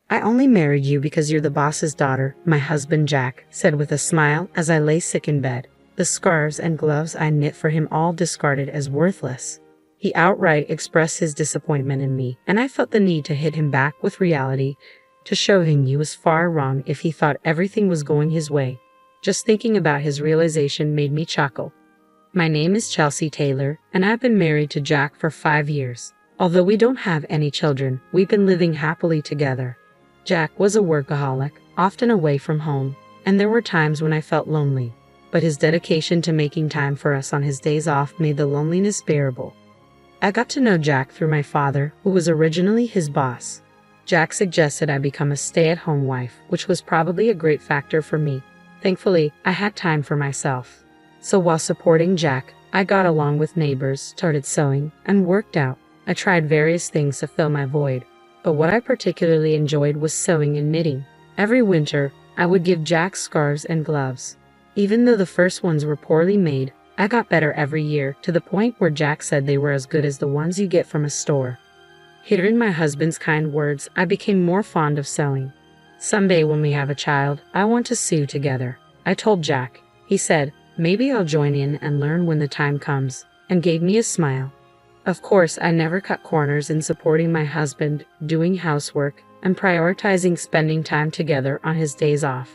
"I only married you because you're the boss's daughter," my husband Jack said with a smile as I lay sick in bed, the scarves and gloves I knit for him all discarded as worthless. He outright expressed his disappointment in me, and I felt the need to hit him back with reality, to show him he was far wrong if he thought everything was going his way. Just thinking about his realization made me chuckle. My name is Chelsea Taylor, and I've been married to Jack for 5 years. Although we don't have any children, we've been living happily together. Jack was a workaholic, often away from home, and there were times when I felt lonely, but his dedication to making time for us on his days off made the loneliness bearable. I got to know Jack through my father, who was originally his boss. Jack suggested I become a stay-at-home wife, which was probably a great factor for me. Thankfully, I had time for myself. So while supporting Jack, I got along with neighbors, started sewing, and worked out. I tried various things to fill my void, but what I particularly enjoyed was sewing and knitting. Every winter, I would give Jack scarves and gloves. Even though the first ones were poorly made, I got better every year, to the point where Jack said they were as good as the ones you get from a store. Hearing my husband's kind words, I became more fond of sewing. "Someday when we have a child, I want to sew together," I told Jack. He said, "Maybe I'll join in and learn when the time comes," and gave me a smile. Of course, I never cut corners in supporting my husband, doing housework, and prioritizing spending time together on his days off.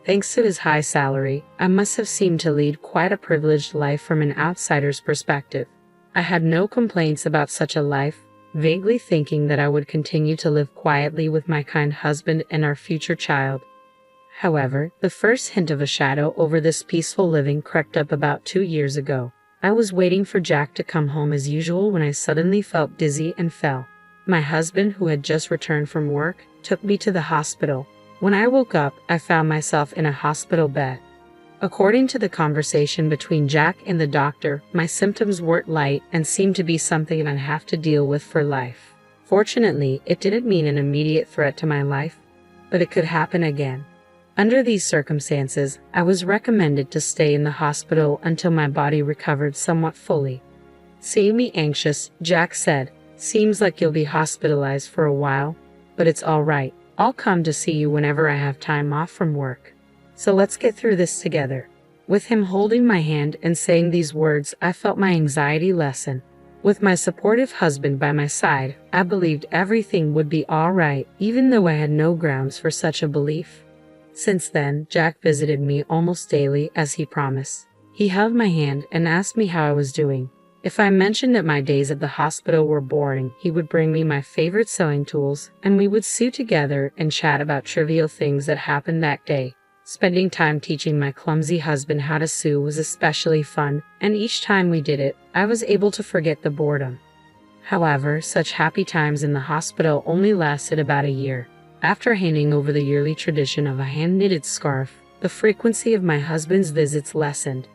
Thanks to his high salary, I must have seemed to lead quite a privileged life from an outsider's perspective. I had no complaints about such a life, vaguely thinking that I would continue to live quietly with my kind husband and our future child. However, the first hint of a shadow over this peaceful living crept up about 2 years ago. I was waiting for Jack to come home as usual when I suddenly felt dizzy and fell. My husband, who had just returned from work, took me to the hospital. When I woke up, I found myself in a hospital bed. According to the conversation between Jack and the doctor, my symptoms weren't light and seemed to be something I'd have to deal with for life. Fortunately, it didn't mean an immediate threat to my life, but it could happen again. Under these circumstances, I was recommended to stay in the hospital until my body recovered somewhat fully. Seeing me anxious, Jack said, "Seems like you'll be hospitalized for a while, but it's all right. I'll come to see you whenever I have time off from work. So let's get through this together." With him holding my hand and saying these words, I felt my anxiety lessen. With my supportive husband by my side, I believed everything would be all right, even though I had no grounds for such a belief. Since then, Jack visited me almost daily as he promised. He held my hand and asked me how I was doing. If I mentioned that my days at the hospital were boring, he would bring me my favorite sewing tools, and we would sew together and chat about trivial things that happened that day. Spending time teaching my clumsy husband how to sew was especially fun, and each time we did it, I was able to forget the boredom. However, such happy times in the hospital only lasted about a year. After handing over the yearly tradition of a hand-knitted scarf, the frequency of my husband's visits lessened.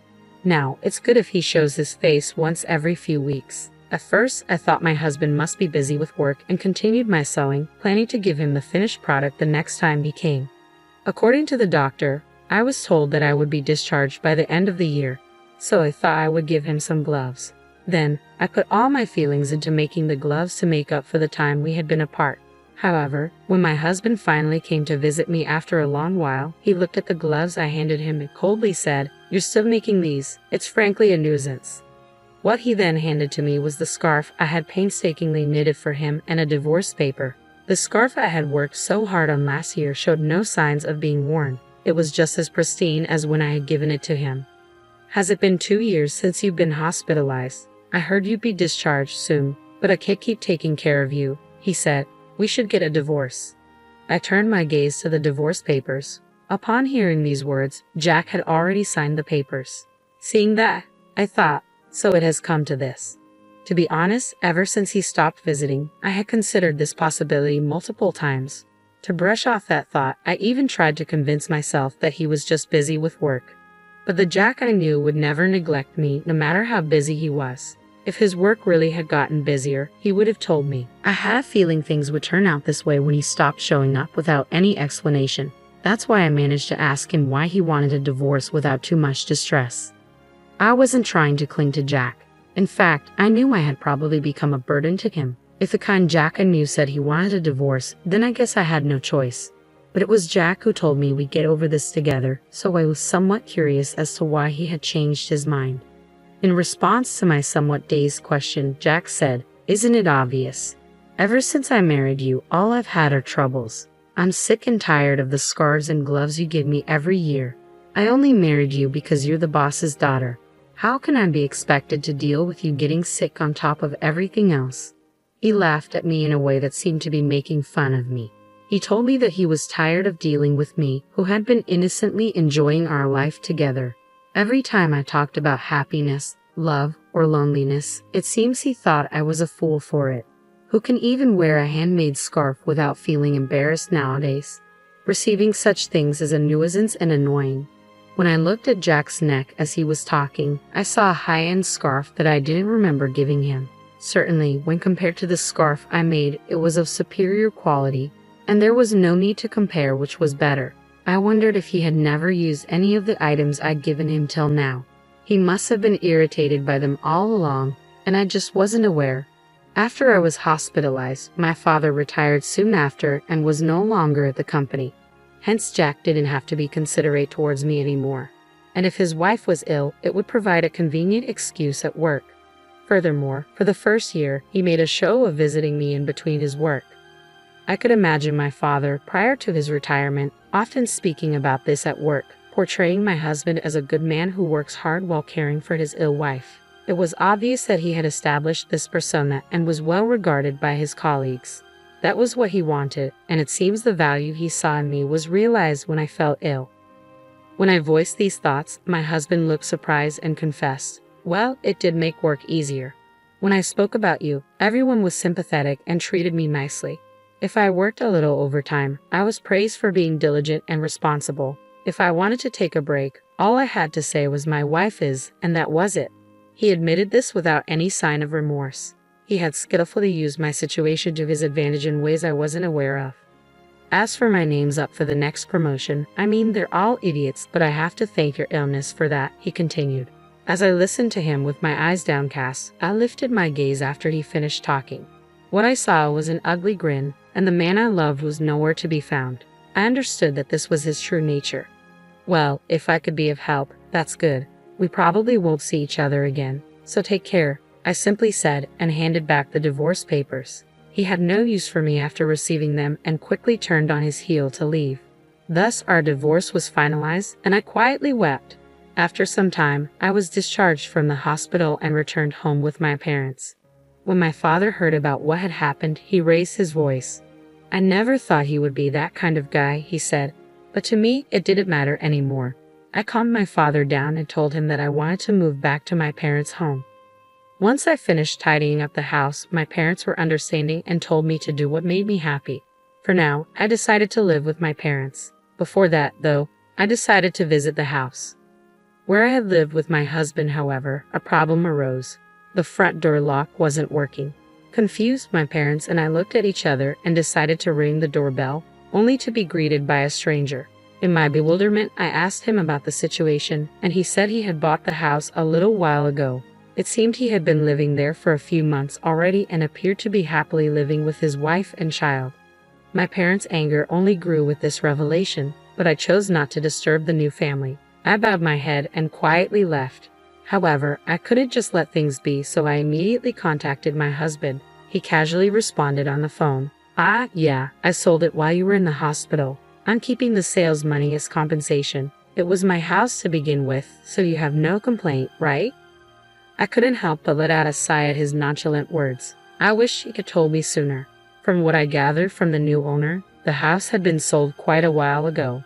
Now, it's good if he shows his face once every few weeks. At first, I thought my husband must be busy with work and continued my sewing, planning to give him the finished product the next time he came. According to the doctor, I was told that I would be discharged by the end of the year, so I thought I would give him some gloves. Then, I put all my feelings into making the gloves to make up for the time we had been apart. However, when my husband finally came to visit me after a long while, he looked at the gloves I handed him and coldly said, "You're still making these. It's frankly a nuisance." What he then handed to me was the scarf I had painstakingly knitted for him and a divorce paper. The scarf I had worked so hard on last year showed no signs of being worn. It was just as pristine as when I had given it to him. "Has it been 2 years since you've been hospitalized? I heard you'd be discharged soon, but I can't keep taking care of you," he said. "We should get a divorce." I turned my gaze to the divorce papers. Upon hearing these words, Jack had already signed the papers. Seeing that, I thought, so it has come to this. To be honest, ever since he stopped visiting, I had considered this possibility multiple times. To brush off that thought, I even tried to convince myself that he was just busy with work. But the Jack I knew would never neglect me, no matter how busy he was. If his work really had gotten busier, he would have told me. I had a feeling things would turn out this way when he stopped showing up without any explanation. That's why I managed to ask him why he wanted a divorce without too much distress. I wasn't trying to cling to Jack. In fact, I knew I had probably become a burden to him. If the kind Jack I knew said he wanted a divorce, then I guess I had no choice. But it was Jack who told me we'd get over this together, so I was somewhat curious as to why he had changed his mind. In response to my somewhat dazed question, Jack said, "Isn't it obvious? Ever since I married you, all I've had are troubles. I'm sick and tired of the scarves and gloves you give me every year. I only married you because you're the boss's daughter. How can I be expected to deal with you getting sick on top of everything else?" He laughed at me in a way that seemed to be making fun of me. He told me that he was tired of dealing with me, who had been innocently enjoying our life together. Every time I talked about happiness, love, or loneliness, it seems he thought I was a fool for it. Who can even wear a handmade scarf without feeling embarrassed nowadays? Receiving such things is a nuisance and annoying. When I looked at Jack's neck as he was talking, I saw a high-end scarf that I didn't remember giving him. Certainly, when compared to the scarf I made, it was of superior quality, and there was no need to compare which was better. I wondered if he had never used any of the items I'd given him till now. He must have been irritated by them all along, and I just wasn't aware. After I was hospitalized, my father retired soon after and was no longer at the company. Hence Jack didn't have to be considerate towards me anymore. And if his wife was ill, it would provide a convenient excuse at work. Furthermore, for the first year, he made a show of visiting me in between his work. I could imagine my father, prior to his retirement, often speaking about this at work, portraying my husband as a good man who works hard while caring for his ill wife. It was obvious that he had established this persona and was well regarded by his colleagues. That was what he wanted, and it seems the value he saw in me was realized when I fell ill. When I voiced these thoughts, my husband looked surprised and confessed, "Well, it did make work easier. When I spoke about you, everyone was sympathetic and treated me nicely. If I worked a little overtime, I was praised for being diligent and responsible. If I wanted to take a break, all I had to say was my wife is, and that was it." He admitted this without any sign of remorse. He had skillfully used my situation to his advantage in ways I wasn't aware of. As for my name's up for the next promotion, I mean, they're all idiots, but I have to thank your illness for that, he continued. As I listened to him with my eyes downcast, I lifted my gaze after he finished talking. What I saw was an ugly grin, and the man I loved was nowhere to be found. I understood that this was his true nature. Well, if I could be of help, that's good. We probably won't see each other again, so take care, I simply said, and handed back the divorce papers. He had no use for me after receiving them and quickly turned on his heel to leave. Thus our divorce was finalized, and I quietly wept. After some time, I was discharged from the hospital and returned home with my parents. When my father heard about what had happened, he raised his voice. "I never thought he would be that kind of guy," he said, but to me, it didn't matter anymore. I calmed my father down and told him that I wanted to move back to my parents' home. Once I finished tidying up the house, my parents were understanding and told me to do what made me happy. For now, I decided to live with my parents. Before that, though, I decided to visit the house. Where I had lived with my husband, however, a problem arose. The front door lock wasn't working. Confused, my parents and I looked at each other and decided to ring the doorbell, only to be greeted by a stranger. In my bewilderment, I asked him about the situation, and he said he had bought the house a little while ago. It seemed he had been living there for a few months already and appeared to be happily living with his wife and child. My parents' anger only grew with this revelation, but I chose not to disturb the new family. I bowed my head and quietly left. However, I couldn't just let things be, so I immediately contacted my husband. He casually responded on the phone. "Ah, yeah, I sold it while you were in the hospital. I'm keeping the sales money as compensation. It was my house to begin with, so you have no complaint, right?" I couldn't help but let out a sigh at his nonchalant words. I wish he could told me sooner. From what I gathered from the new owner, the house had been sold quite a while ago.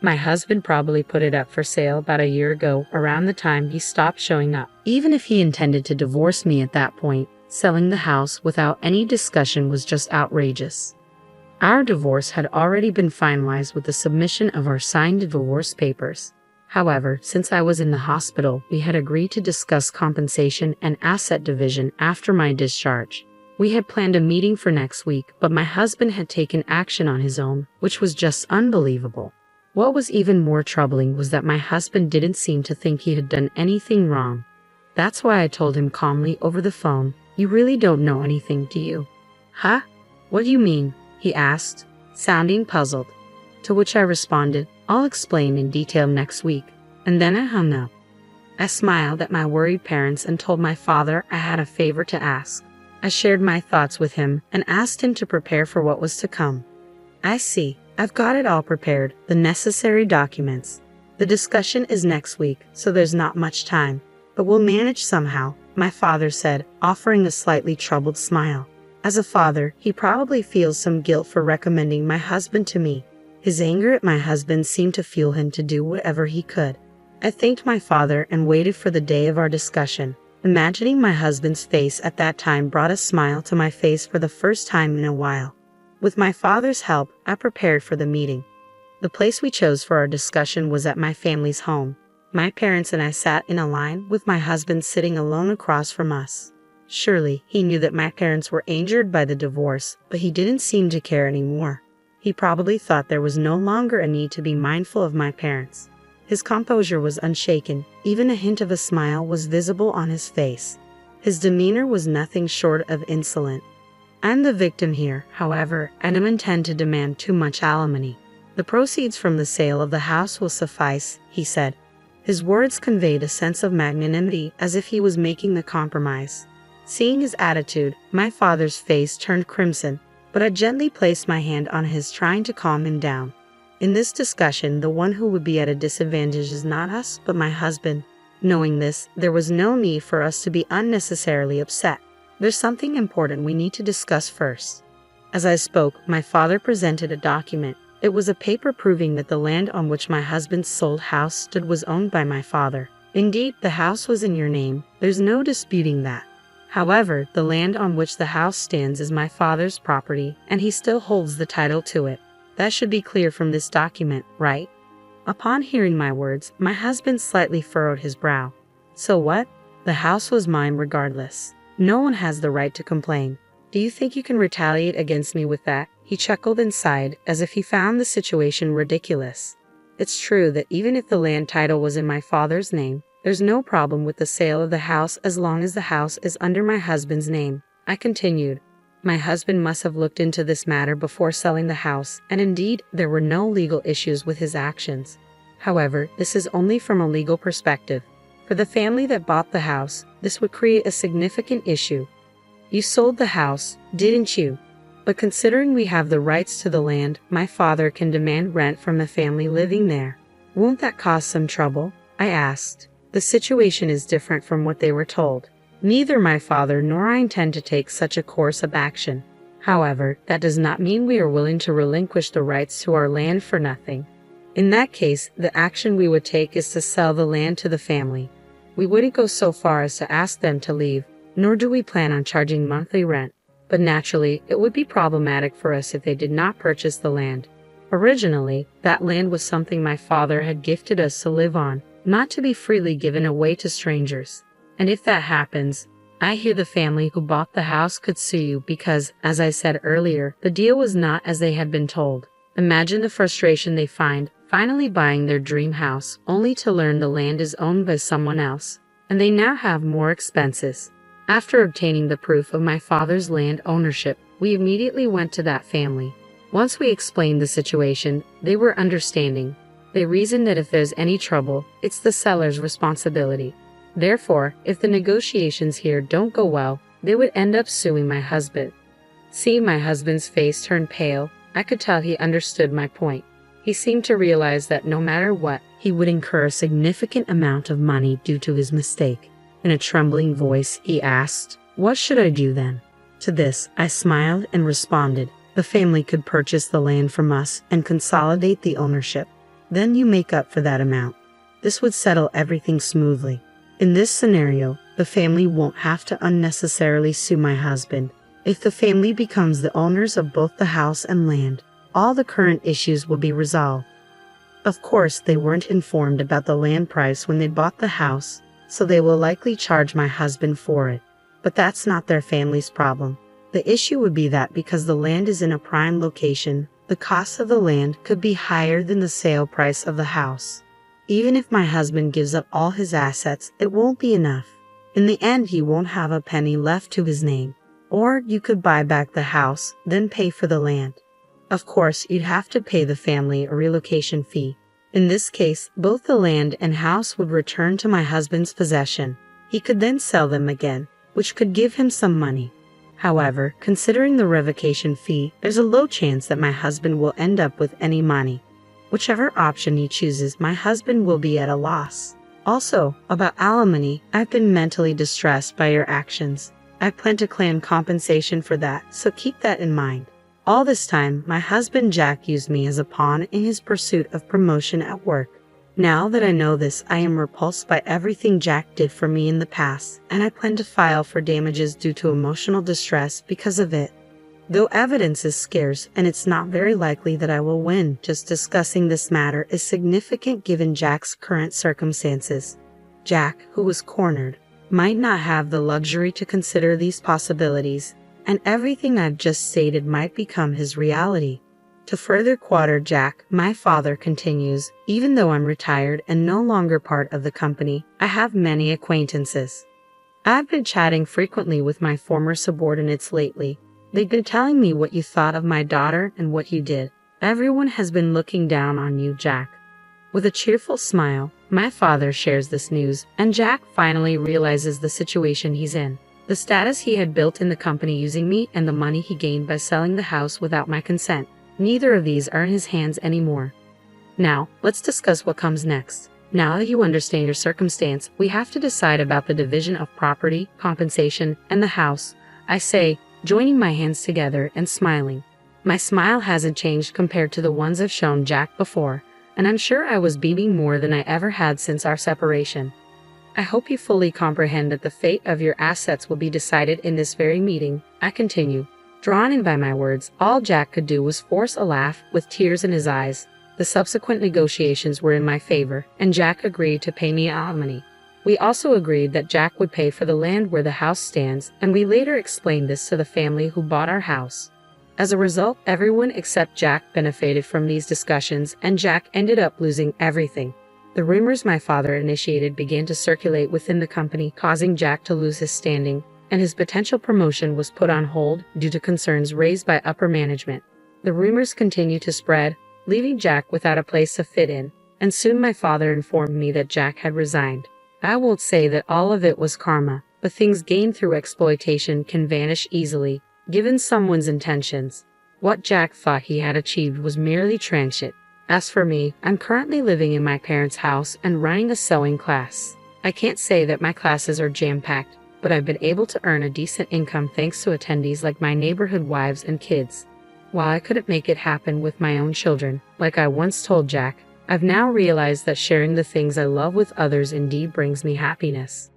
My husband probably put it up for sale about a year ago, around the time he stopped showing up. Even if he intended to divorce me at that point, selling the house without any discussion was just outrageous. Our divorce had already been finalized with the submission of our signed divorce papers. However, since I was in the hospital, we had agreed to discuss compensation and asset division after my discharge. We had planned a meeting for next week, but my husband had taken action on his own, which was just unbelievable. What was even more troubling was that my husband didn't seem to think he had done anything wrong. That's why I told him calmly over the phone, "You really don't know anything, do you?" Huh? What do you mean? He asked, sounding puzzled. To which I responded, I'll explain in detail next week. And then I hung up. I smiled at my worried parents and told my father I had a favor to ask. I shared my thoughts with him and asked him to prepare for what was to come. I see. I've got it all prepared, the necessary documents. The discussion is next week, so there's not much time. But we'll manage somehow, my father said, offering a slightly troubled smile. As a father, he probably feels some guilt for recommending my husband to me. His anger at my husband seemed to fuel him to do whatever he could. I thanked my father and waited for the day of our discussion. Imagining my husband's face at that time brought a smile to my face for the first time in a while. With my father's help, I prepared for the meeting. The place we chose for our discussion was at my family's home. My parents and I sat in a line, with my husband sitting alone across from us. Surely, he knew that my parents were injured by the divorce, but he didn't seem to care anymore. He probably thought there was no longer a need to be mindful of my parents. His composure was unshaken, even a hint of a smile was visible on his face. His demeanor was nothing short of insolent. I'm the victim here, however, and don't intend to demand too much alimony. The proceeds from the sale of the house will suffice, he said. His words conveyed a sense of magnanimity, as if he was making the compromise. Seeing his attitude, my father's face turned crimson, but I gently placed my hand on his, trying to calm him down. In this discussion, the one who would be at a disadvantage is not us, but my husband. Knowing this, there was no need for us to be unnecessarily upset. There's something important we need to discuss first. As I spoke, my father presented a document. It was a paper proving that the land on which my husband's sold house stood was owned by my father. Indeed, the house was in your name. There's no disputing that. However, the land on which the house stands is my father's property, and he still holds the title to it. That should be clear from this document, right? Upon hearing my words, my husband slightly furrowed his brow. So what? The house was mine regardless. No one has the right to complain. Do you think you can retaliate against me with that? He chuckled and sighed, as if he found the situation ridiculous. It's true that even if the land title was in my father's name, there's no problem with the sale of the house as long as the house is under my husband's name. I continued. My husband must have looked into this matter before selling the house, and indeed, there were no legal issues with his actions. However, this is only from a legal perspective. For the family that bought the house, this would create a significant issue. You sold the house, didn't you? But considering we have the rights to the land, my father can demand rent from the family living there. Won't that cause some trouble? I asked. The situation is different from what they were told. Neither my father nor I intend to take such a course of action. However, that does not mean we are willing to relinquish the rights to our land for nothing. In that case, the action we would take is to sell the land to the family. We wouldn't go so far as to ask them to leave, nor do we plan on charging monthly rent. But naturally, it would be problematic for us if they did not purchase the land. Originally, that land was something my father had gifted us to live on, not to be freely given away to strangers. And if that happens, I hear the family who bought the house could sue you because, as I said earlier, the deal was not as they had been told. Imagine the frustration they find finally buying their dream house, only to learn the land is owned by someone else, and they now have more expenses. After obtaining the proof of my father's land ownership, we immediately went to that family. Once we explained the situation, they were understanding. They reasoned that if there's any trouble, it's the seller's responsibility. Therefore, if the negotiations here don't go well, they would end up suing my husband. Seeing my husband's face turn pale, I could tell he understood my point. He seemed to realize that no matter what, he would incur a significant amount of money due to his mistake. In a trembling voice, he asked, "What should I do then?" To this, I smiled and responded, "The family could purchase the land from us and consolidate the ownership. Then you make up for that amount. This would settle everything smoothly. In this scenario, the family won't have to unnecessarily sue my husband. If the family becomes the owners of both the house and land, all the current issues will be resolved." Of course, they weren't informed about the land price when they bought the house, so they will likely charge my husband for it. But that's not their family's problem. The issue would be that because the land is in a prime location, the cost of the land could be higher than the sale price of the house. Even if my husband gives up all his assets, it won't be enough. In the end, he won't have a penny left to his name. Or you could buy back the house, then pay for the land. Of course, you'd have to pay the family a relocation fee. In this case, both the land and house would return to my husband's possession. He could then sell them again, which could give him some money. However, considering the revocation fee, there's a low chance that my husband will end up with any money. Whichever option he chooses, my husband will be at a loss. Also, about alimony, I've been mentally distressed by your actions. I plan to claim compensation for that, so keep that in mind. All this time, my husband Jack used me as a pawn in his pursuit of promotion at work. Now that I know this, I am repulsed by everything Jack did for me in the past, and I plan to file for damages due to emotional distress because of it. Though evidence is scarce and it's not very likely that I will win, just discussing this matter is significant given Jack's current circumstances. Jack, who was cornered, might not have the luxury to consider these possibilities, and everything I've just stated might become his reality. To further quarter Jack, my father continues, even though I'm retired and no longer part of the company, I have many acquaintances. I've been chatting frequently with my former subordinates lately. They've been telling me what you thought of my daughter and what you did. Everyone has been looking down on you, Jack. With a cheerful smile, my father shares this news, and Jack finally realizes the situation he's in. The status he had built in the company using me and the money he gained by selling the house without my consent. Neither of these are in his hands anymore. Now, let's discuss what comes next. Now that you understand your circumstance, we have to decide about the division of property, compensation, and the house. I say, joining my hands together and smiling. My smile hasn't changed compared to the ones I've shown Jack before, and I'm sure I was beaming more than I ever had since our separation. I hope you fully comprehend that the fate of your assets will be decided in this very meeting. I continue. Drawn in by my words, all Jack could do was force a laugh with tears in his eyes. The subsequent negotiations were in my favor, and Jack agreed to pay me alimony. We also agreed that Jack would pay for the land where the house stands, and we later explained this to the family who bought our house. As a result, everyone except Jack benefited from these discussions, and Jack ended up losing everything. The rumors my father initiated began to circulate within the company, causing Jack to lose his standing, and his potential promotion was put on hold due to concerns raised by upper management. The rumors continued to spread, leaving Jack without a place to fit in, and soon my father informed me that Jack had resigned. I won't say that all of it was karma, but things gained through exploitation can vanish easily, given someone's intentions. What Jack thought he had achieved was merely transient. As for me, I'm currently living in my parents' house and running a sewing class. I can't say that my classes are jam-packed, but I've been able to earn a decent income thanks to attendees like my neighborhood wives and kids. While I couldn't make it happen with my own children, like I once told Jack, I've now realized that sharing the things I love with others indeed brings me happiness.